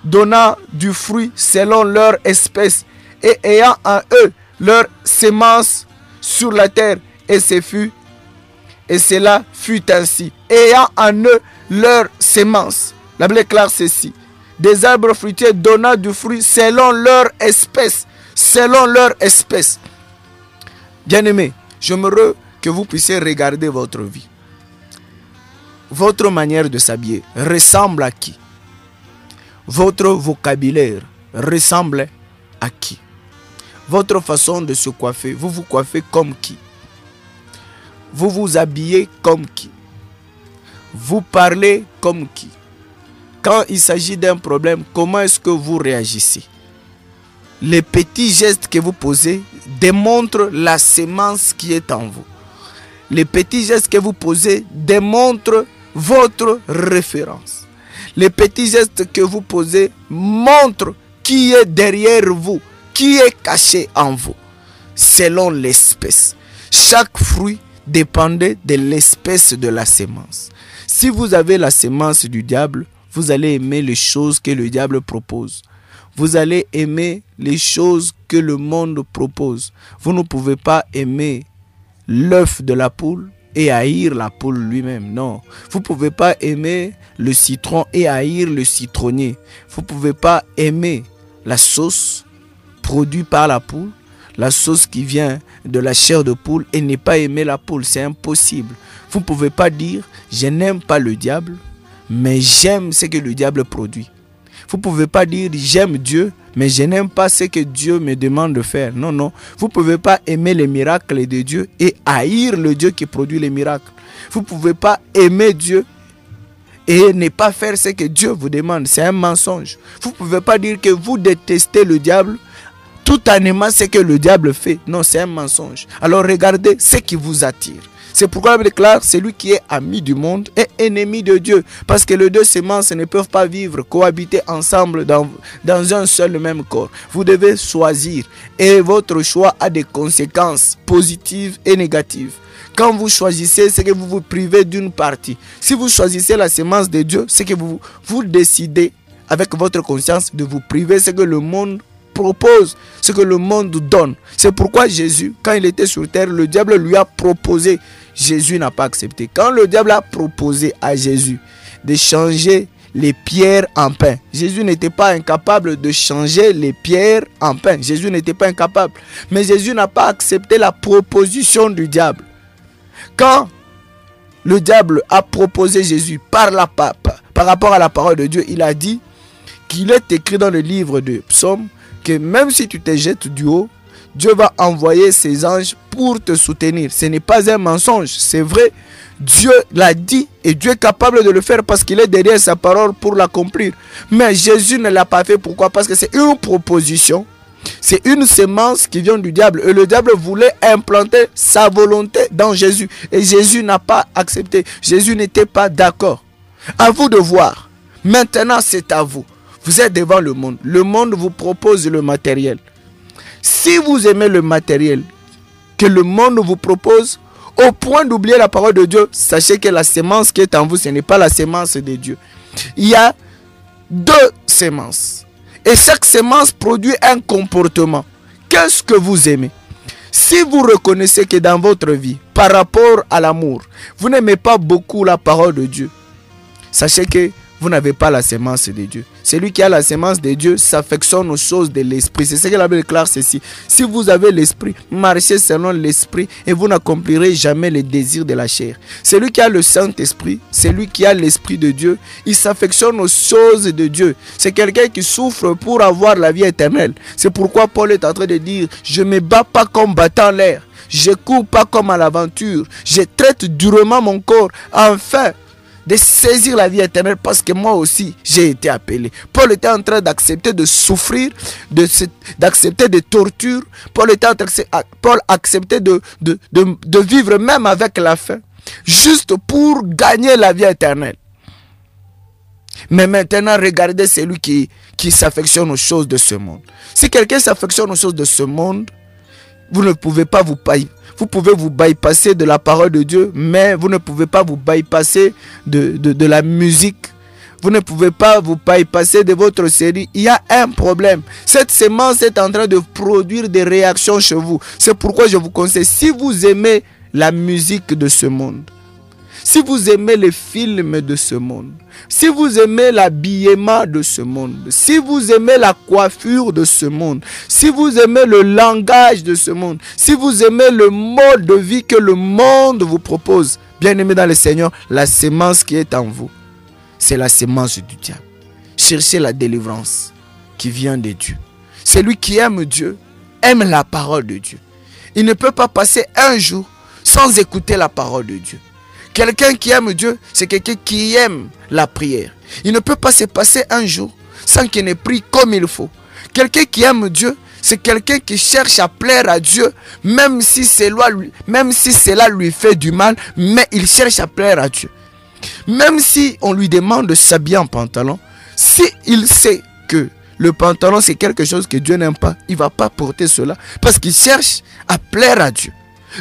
donnant du fruit selon leur espèce, et ayant en eux leur sémence sur la terre. Et cela fut ainsi. Ayant en eux leur sémence. La Bible déclare ceci. Des arbres fruitiers donnant du fruit selon leur espèce. Selon leur espèce. Bien-aimés, j'aimerais que vous puissiez regarder votre vie. Votre manière de s'habiller ressemble à qui? Votre vocabulaire ressemble à qui? Votre façon de se coiffer, vous vous coiffez comme qui? Vous vous habillez comme qui? Vous parlez comme qui? Quand il s'agit d'un problème, comment est-ce que vous réagissez? Les petits gestes que vous posez démontrent la sémence qui est en vous. Les petits gestes que vous posez démontrent votre référence. Les petits gestes que vous posez montrent qui est derrière vous, qui est caché en vous, selon l'espèce. Chaque fruit dépendait de l'espèce de la sémence. Si vous avez la sémence du diable, vous allez aimer les choses que le diable propose. Vous allez aimer les choses que le monde propose. Vous ne pouvez pas aimer l'œuf de la poule et haïr la poule lui-même. Non. Vous ne pouvez pas aimer le citron et haïr le citronnier. Vous ne pouvez pas aimer la sauce produite par la poule, la sauce qui vient de la chair de poule et ne pas aimer la poule. C'est impossible. Vous ne pouvez pas dire je n'aime pas le diable, mais j'aime ce que le diable produit. Vous ne pouvez pas dire j'aime Dieu, mais je n'aime pas ce que Dieu me demande de faire. Non, non. Vous ne pouvez pas aimer les miracles de Dieu et haïr le Dieu qui produit les miracles. Vous ne pouvez pas aimer Dieu et ne pas faire ce que Dieu vous demande. C'est un mensonge. Vous ne pouvez pas dire que vous détestez le diable tout en aimant ce que le diable fait. Non, c'est un mensonge. Alors regardez ce qui vous attire. C'est pourquoi la Bible déclare, celui qui est ami du monde est ennemi de Dieu. Parce que les deux semences ne peuvent pas vivre, cohabiter ensemble dans un seul même corps. Vous devez choisir et votre choix a des conséquences positives et négatives. Quand vous choisissez, c'est que vous vous privez d'une partie. Si vous choisissez la semence de Dieu, c'est que vous décidez avec votre conscience de vous priver ce que le monde propose, ce que le monde donne. C'est pourquoi Jésus, quand il était sur terre, le diable lui a proposé. Jésus n'a pas accepté. Quand le diable a proposé à Jésus de changer les pierres en pain, Jésus n'était pas incapable de changer les pierres en pain. Jésus n'était pas incapable. Mais Jésus n'a pas accepté la proposition du diable. Quand le diable a proposé Jésus par rapport à la parole de Dieu, il a dit qu'il est écrit dans le livre de Psaume que même si tu te jettes du haut, Dieu va envoyer ses anges pour te soutenir. Ce n'est pas un mensonge, c'est vrai. Dieu l'a dit et Dieu est capable de le faire parce qu'il est derrière sa parole pour l'accomplir. Mais Jésus ne l'a pas fait. Pourquoi? Parce que c'est une proposition. C'est une sémence qui vient du diable. Et le diable voulait implanter sa volonté dans Jésus. Et Jésus n'a pas accepté. Jésus n'était pas d'accord. À vous de voir. Maintenant, c'est à vous. Vous êtes devant le monde. Le monde vous propose le matériel. Si vous aimez le matériel que le monde vous propose, au point d'oublier la parole de Dieu, sachez que la sémence qui est en vous, ce n'est pas la sémence de Dieu. Il y a deux sémences. Et chaque sémence produit un comportement. Qu'est-ce que vous aimez? Si vous reconnaissez que dans votre vie, par rapport à l'amour, vous n'aimez pas beaucoup la parole de Dieu, sachez que vous n'avez pas la sémence de Dieu. celui qui a la sémence de Dieu s'affectionne aux choses de l'esprit. C'est ce que la Bible déclare ceci. Si vous avez l'esprit, marchez selon l'esprit et vous n'accomplirez jamais les désirs de la chair. Celui qui a le Saint-Esprit, celui qui a l'Esprit de Dieu, il s'affectionne aux choses de Dieu. C'est quelqu'un qui souffre pour avoir la vie éternelle. C'est pourquoi Paul est en train de dire, je ne me bats pas comme battant l'air. Je ne cours pas comme à l'aventure. Je traite durement mon corps afin de saisir la vie éternelle, parce que moi aussi j'ai été appelé. Paul était en train d'accepter de souffrir, d'accepter des tortures. Paul acceptait de vivre même avec la faim, juste pour gagner la vie éternelle. Mais maintenant, regardez celui qui s'affectionne aux choses de ce monde. Si quelqu'un s'affectionne aux choses de ce monde, vous ne pouvez pas vous pouvez vous bypasser de la parole de Dieu, mais vous ne pouvez pas vous bypasser de la musique. Vous ne pouvez pas vous bypasser de votre série. Il y a un problème. Cette sémence est en train de produire des réactions chez vous. C'est pourquoi je vous conseille, si vous aimez la musique de ce monde, si vous aimez les films de ce monde, si vous aimez l'habillement de ce monde, si vous aimez la coiffure de ce monde, si vous aimez le langage de ce monde, si vous aimez le mode de vie que le monde vous propose, bien aimé dans le Seigneur, la sémence qui est en vous, c'est la sémence du diable. Cherchez la délivrance qui vient de Dieu. Celui qui aime Dieu, aime la parole de Dieu. Il ne peut pas passer un jour sans écouter la parole de Dieu. Quelqu'un qui aime Dieu, c'est quelqu'un qui aime la prière. Il ne peut pas se passer un jour sans qu'il ne prie comme il faut. Quelqu'un qui aime Dieu, c'est quelqu'un qui cherche à plaire à Dieu, même si cela lui fait du mal, mais il cherche à plaire à Dieu. Même si on lui demande de s'habiller en pantalon, si il sait que le pantalon c'est quelque chose que Dieu n'aime pas, il ne va pas porter cela parce qu'il cherche à plaire à Dieu.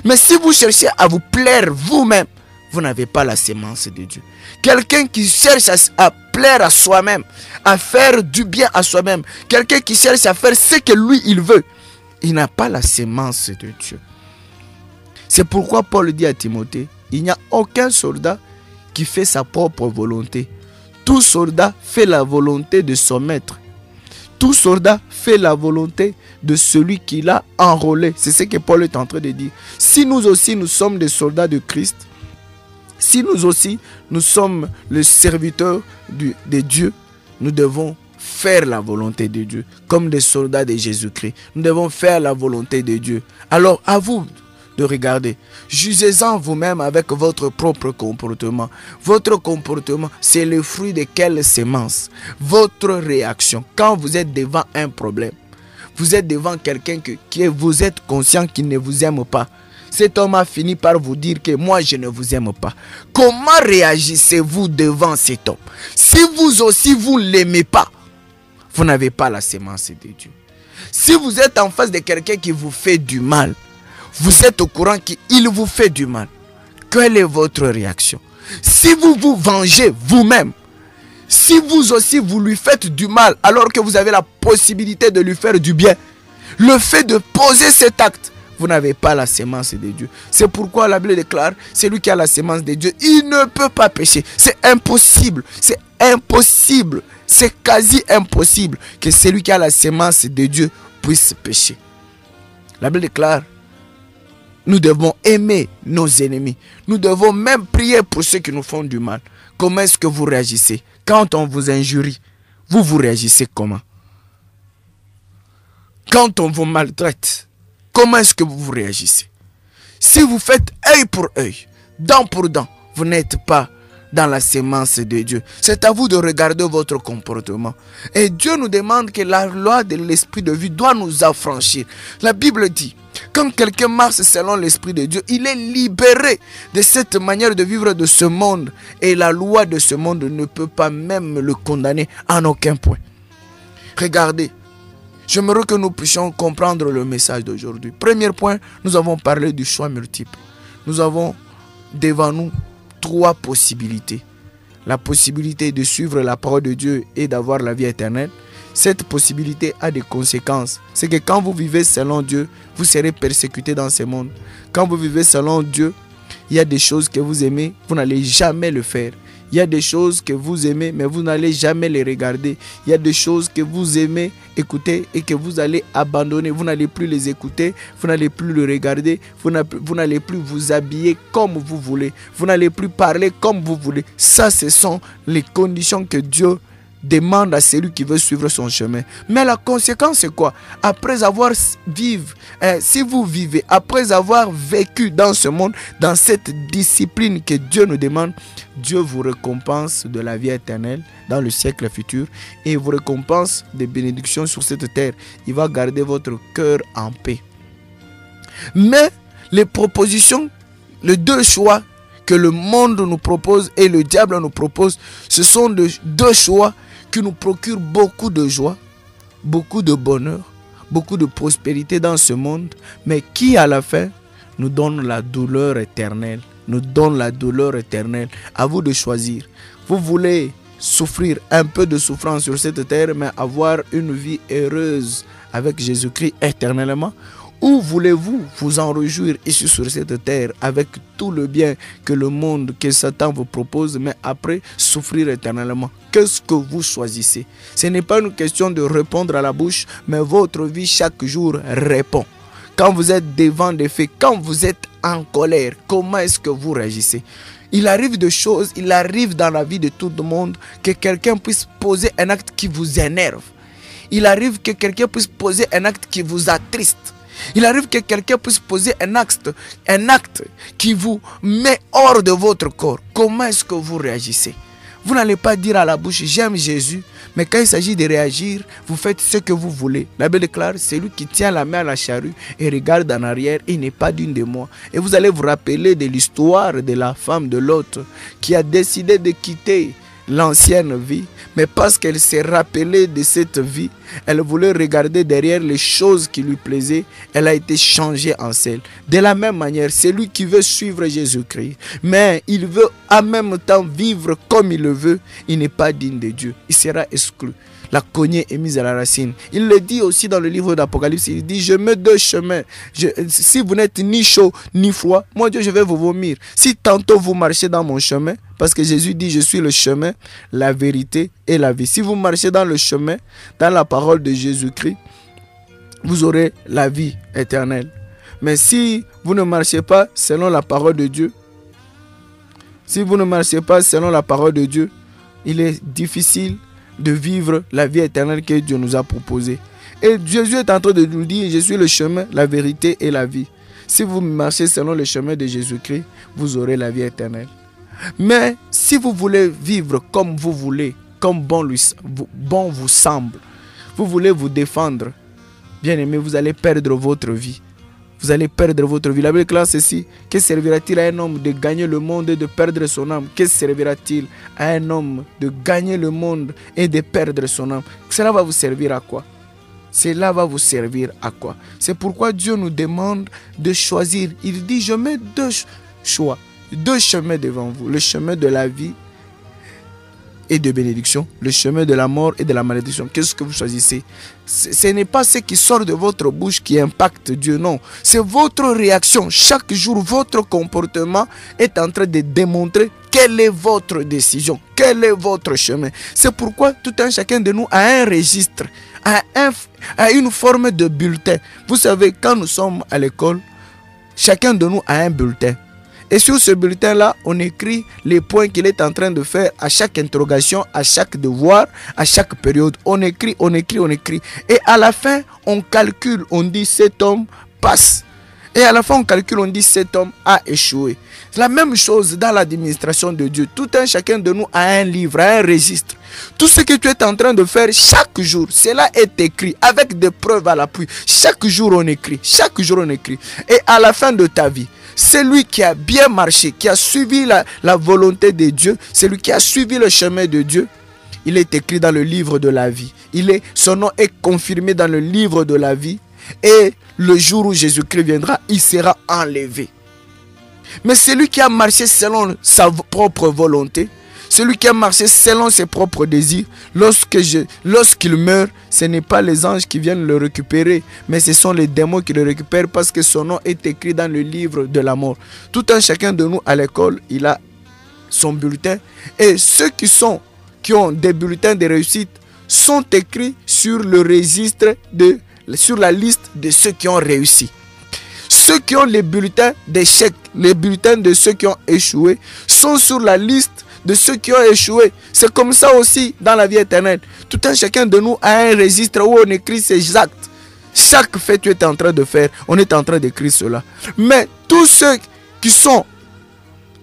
Mais si vous cherchez à vous plaire vous-même, vous n'avez pas la sémence de Dieu. Quelqu'un qui cherche à plaire à soi-même, à faire du bien à soi-même, quelqu'un qui cherche à faire ce que lui il veut, il n'a pas la sémence de Dieu. C'est pourquoi Paul dit à Timothée, il n'y a aucun soldat qui fait sa propre volonté. Tout soldat fait la volonté de son maître. Tout soldat fait la volonté de celui qui l'a enrôlé. C'est ce que Paul est en train de dire. Si nous aussi nous sommes des soldats de Christ, si nous aussi, nous sommes les serviteurs de Dieu, nous devons faire la volonté de Dieu. Comme des soldats de Jésus-Christ, nous devons faire la volonté de Dieu. Alors, à vous de regarder. Jugez-en vous-même avec votre propre comportement. Votre comportement, c'est le fruit de quelle sémence? Votre réaction. Quand vous êtes devant un problème, vous êtes devant quelqu'un qui vous êtes conscient qu'il ne vous aime pas. Cet homme a fini par vous dire que moi je ne vous aime pas. Comment réagissez-vous devant cet homme? Si vous aussi vous ne l'aimez pas, vous n'avez pas la sémence de Dieu. Si vous êtes en face de quelqu'un qui vous fait du mal, vous êtes au courant qu'il vous fait du mal, quelle est votre réaction? Si vous vous vengez vous-même, si vous aussi vous lui faites du mal alors que vous avez la possibilité de lui faire du bien, le fait de poser cet acte, vous n'avez pas la sémence de Dieu. C'est pourquoi la Bible déclare, celui qui a la sémence de Dieu, il ne peut pas pécher. C'est impossible, c'est impossible, c'est quasi impossible que celui qui a la sémence de Dieu puisse pécher. La Bible déclare, nous devons aimer nos ennemis. Nous devons même prier pour ceux qui nous font du mal. Comment est-ce que vous réagissez? Quand on vous injurie, vous réagissez comment? Quand on vous maltraite, comment est-ce que vous réagissez? Si vous faites œil pour œil, dent pour dent, vous n'êtes pas dans la sémence de Dieu. C'est à vous de regarder votre comportement. Et Dieu nous demande que la loi de l'esprit de vie doit nous affranchir. La Bible dit, quand quelqu'un marche selon l'esprit de Dieu, il est libéré de cette manière de vivre de ce monde. Et la loi de ce monde ne peut pas même le condamner en aucun point. Regardez. J'aimerais que nous puissions comprendre le message d'aujourd'hui. Premier point, nous avons parlé du choix multiple. Nous avons devant nous 3 possibilités. La possibilité de suivre la parole de Dieu et d'avoir la vie éternelle. Cette possibilité a des conséquences. C'est que quand vous vivez selon Dieu, vous serez persécuté dans ce monde. Quand vous vivez selon Dieu, il y a des choses que vous aimez, vous n'allez jamais le faire. Il y a des choses que vous aimez, mais vous n'allez jamais les regarder. Il y a des choses que vous aimez écouter et que vous allez abandonner. Vous n'allez plus les écouter, vous n'allez plus le regarder, vous n'allez plus vous habiller comme vous voulez. Vous n'allez plus parler comme vous voulez. Ça, ce sont les conditions que Dieu demande à celui qui veut suivre son chemin. Mais la conséquence c'est quoi? Après avoir si vous vivez, après avoir vécu dans ce monde, dans cette discipline que Dieu nous demande, Dieu vous récompense de la vie éternelle dans le siècle futur et vous récompense des bénédictions sur cette terre. Il va garder votre cœur en paix. Mais les propositions, les deux choix que le monde nous propose et le diable nous propose, ce sont deux choix qui nous procurent beaucoup de joie, beaucoup de bonheur, beaucoup de prospérité dans ce monde, mais qui à la fin nous donne la douleur éternelle. Nous donne la douleur éternelle. À vous de choisir. Vous voulez souffrir un peu de souffrance sur cette terre, mais avoir une vie heureuse avec Jésus-Christ éternellement? Ou voulez-vous vous en réjouir ici sur cette terre avec tout le bien que le monde, que Satan vous propose, mais après souffrir éternellement? Qu'est-ce que vous choisissez? Ce n'est pas une question de répondre à la bouche, mais votre vie chaque jour répond. Quand vous êtes devant des faits, quand vous êtes en colère, comment est-ce que vous réagissez? Il arrive des choses, il arrive dans la vie de tout le monde que quelqu'un puisse poser un acte qui vous énerve. Il arrive que quelqu'un puisse poser un acte qui vous attriste. Il arrive que quelqu'un puisse poser un acte qui vous met hors de votre corps. Comment est-ce que vous réagissez? Vous n'allez pas dire à la bouche, j'aime Jésus, mais quand il s'agit de réagir, vous faites ce que vous voulez. La Bible déclare, celui qui tient la main à la charrue et regarde en arrière, il n'est pas digne de moi. Et vous allez vous rappeler de l'histoire de la femme de Lot qui a décidé de quitter l'ancienne vie, mais parce qu'elle s'est rappelée de cette vie, elle voulait regarder derrière les choses qui lui plaisaient, elle a été changée en celle. De la même manière, celui qui veut suivre Jésus-Christ, mais il veut en même temps vivre comme il le veut, il n'est pas digne de Dieu, il sera exclu. La cognée est mise à la racine. Il le dit aussi dans le livre d'Apocalypse. Il dit, je mets deux chemins. Si vous n'êtes ni chaud ni froid, moi Dieu, je vais vous vomir. Si tantôt vous marchez dans mon chemin, parce que Jésus dit, je suis le chemin, la vérité et la vie. Si vous marchez dans le chemin, dans la parole de Jésus-Christ, vous aurez la vie éternelle. Mais si vous ne marchez pas selon la parole de Dieu, si vous ne marchez pas selon la parole de Dieu, il est difficile de vivre la vie éternelle que Dieu nous a proposée. Et Jésus est en train de nous dire, je suis le chemin, la vérité et la vie. Si vous marchez selon le chemin de Jésus-Christ, vous aurez la vie éternelle. Mais si vous voulez vivre comme vous voulez, comme bon vous semble, vous voulez vous défendre, bien aimé, vous allez perdre votre vie. Vous allez perdre votre vie. La Bible déclare ceci. Que servira-t-il à un homme de gagner le monde et de perdre son âme? Que servira-t-il à un homme de gagner le monde et de perdre son âme? Cela va vous servir à quoi? Cela va vous servir à quoi? C'est pourquoi Dieu nous demande de choisir. Il dit, je mets deux choix, deux chemins devant vous. Le chemin de la vie et de bénédiction, le chemin de la mort et de la malédiction. Qu'est-ce que vous choisissez? Ce n'est pas ce qui sort de votre bouche qui impacte Dieu, non. C'est votre réaction. Chaque jour, votre comportement est en train de démontrer quelle est votre décision, quel est votre chemin. C'est pourquoi tout un chacun de nous a un registre, a une forme de bulletin. Vous savez, quand nous sommes à l'école, chacun de nous a un bulletin. Et sur ce bulletin-là, on écrit les points qu'il est en train de faire à chaque interrogation, à chaque devoir, à chaque période. On écrit. Et à la fin, on calcule, on dit cet homme passe. Et à la fin, on calcule, on dit cet homme a échoué. C'est la même chose dans l'administration de Dieu. Tout un chacun de nous a un livre, a un registre. Tout ce que tu es en train de faire chaque jour, cela est écrit avec des preuves à l'appui. Chaque jour, on écrit. Et à la fin de ta vie, celui qui a bien marché, qui a suivi la volonté de Dieu, celui qui a suivi le chemin de Dieu, il est écrit dans le livre de la vie. Son nom est confirmé dans le livre de la vie. Et le jour où Jésus-Christ viendra, il sera enlevé. Mais celui qui a marché selon sa propre volonté, celui qui a marché selon ses propres désirs, lorsqu'il meurt, ce n'est pas les anges qui viennent le récupérer, mais ce sont les démons qui le récupèrent parce que son nom est écrit dans le livre de la mort. Tout un chacun de nous à l'école, il a son bulletin. Et ceux qui ont des bulletins de réussite sont écrits sur le registre sur la liste de ceux qui ont réussi. Ceux qui ont les bulletins d'échec, les bulletins de ceux qui ont échoué, sont sur la liste de ceux qui ont échoué. C'est comme ça aussi dans la vie éternelle. Tout un chacun de nous a un registre où on écrit ses actes. Chaque fait que tu es en train de faire, on est en train d'écrire cela. Mais tous ceux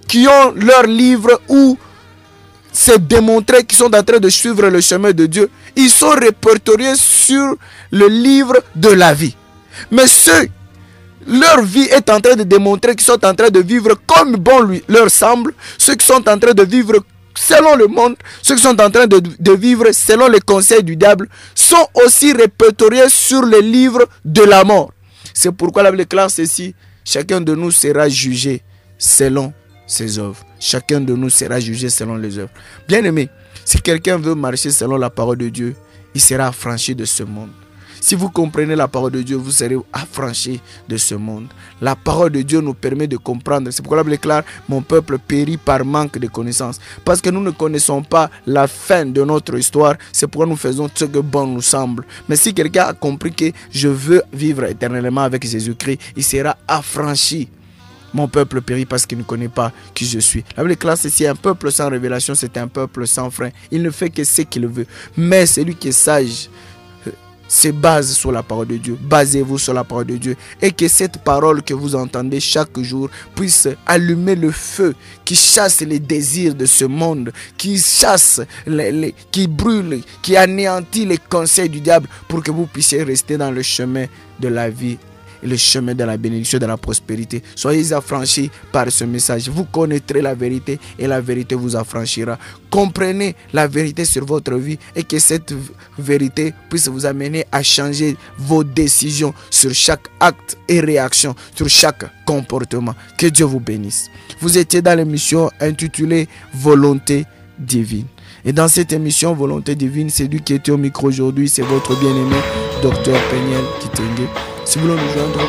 qui ont leur livre où c'est démontré qu'ils sont en train de suivre le chemin de Dieu, ils sont répertoriés sur le livre de la vie. Mais leur vie est en train de démontrer qu'ils sont en train de vivre comme bon leur semble. Ceux qui sont en train de vivre selon le monde, ceux qui sont en train de vivre selon les conseils du diable, sont aussi répertoriés sur le livre de la mort. C'est pourquoi la Bible déclare ceci: chacun de nous sera jugé selon ses œuvres. Chacun de nous sera jugé selon les œuvres. Bien aimé, si quelqu'un veut marcher selon la parole de Dieu, il sera affranchi de ce monde. Si vous comprenez la parole de Dieu, vous serez affranchis de ce monde. La parole de Dieu nous permet de comprendre. C'est pourquoi la Bible déclare: mon peuple périt par manque de connaissance. Parce que nous ne connaissons pas la fin de notre histoire. C'est pourquoi nous faisons ce que bon nous semble. Mais si quelqu'un a compris que je veux vivre éternellement avec Jésus-Christ, il sera affranchi. Mon peuple périt parce qu'il ne connaît pas qui je suis. La Bible déclare ceci: un peuple sans révélation, c'est un peuple sans frein. Il ne fait que ce qu'il veut. Mais celui qui est sage se base sur la parole de Dieu. Basez-vous sur la parole de Dieu. Et que cette parole que vous entendez chaque jour puisse allumer le feu qui chasse les désirs de ce monde, qui chasse, qui brûle, qui anéantit les conseils du diable, pour que vous puissiez rester dans le chemin de la vie et le chemin de la bénédiction, de la prospérité. Soyez affranchis par ce message. Vous connaîtrez la vérité et la vérité vous affranchira. Comprenez la vérité sur votre vie et que cette vérité puisse vous amener à changer vos décisions sur chaque acte et réaction, sur chaque comportement. Que Dieu vous bénisse. Vous étiez dans l'émission intitulée Volonté divine. Et dans cette émission Volonté divine, c'est lui qui était au micro aujourd'hui, c'est votre bien-aimé Dr Peniel Kitenge. Si vous voulez nous joindre,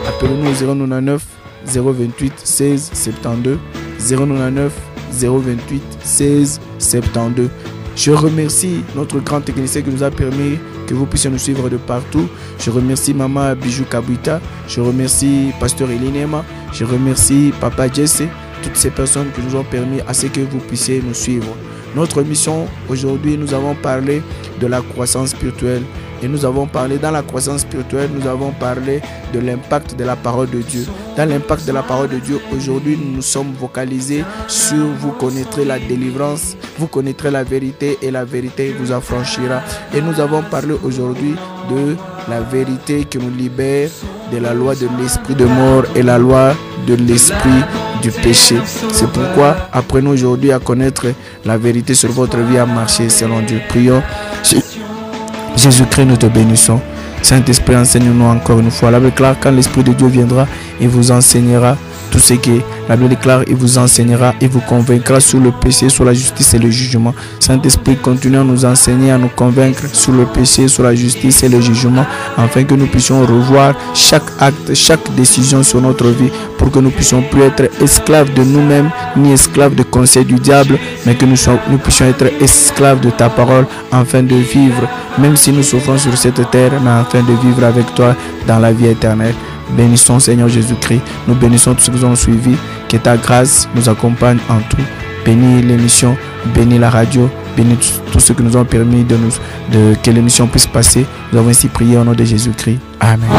appelez-nous au 099 028 16 72 099 028 16 72. Je remercie notre grand technicien qui nous a permis que vous puissiez nous suivre de partout. Je remercie Maman Bijou Kabuita. Je remercie Pasteur Elinema. Je remercie Papa Jesse. Toutes ces personnes qui nous ont permis à ce que vous puissiez nous suivre. Notre mission aujourd'hui, nous avons parlé de la croissance spirituelle. Et nous avons parlé, dans la croissance spirituelle, nous avons parlé de l'impact de la parole de Dieu. Dans l'impact de la parole de Dieu, aujourd'hui, nous nous sommes focalisés sur vous connaîtrez la délivrance, vous connaîtrez la vérité et la vérité vous affranchira. Et nous avons parlé aujourd'hui de la vérité qui nous libère de la loi de l'esprit de mort et la loi de l'esprit du péché. C'est pourquoi apprenons aujourd'hui à connaître la vérité sur votre vie, à marcher selon Dieu. Prions. Jésus-Christ, nous te bénissons. Saint-Esprit, enseigne-nous encore une fois. La Bible déclare, quand l'Esprit de Dieu viendra, il vous enseignera tout ce qui est. La Bible déclare, il vous enseignera, il vous convaincra sur le péché, sur la justice et le jugement. Saint-Esprit, continue à nous enseigner, à nous convaincre sur le péché, sur la justice et le jugement, afin que nous puissions revoir chaque acte, chaque décision sur notre vie, pour que nous puissions plus être esclaves de nous-mêmes, ni esclaves de conseils du diable, mais que nous puissions être esclaves de ta parole, afin de vivre, même si nous souffrons sur cette terre, mais afin de vivre avec toi dans la vie éternelle. Bénissons Seigneur Jésus-Christ, nous bénissons tous ceux qui nous ont suivis, que ta grâce nous accompagne en tout. Bénis l'émission, bénis la radio, bénis tous ceux qui nous ont permis que l'émission puisse passer. Nous avons ainsi prié au nom de Jésus-Christ. Amen.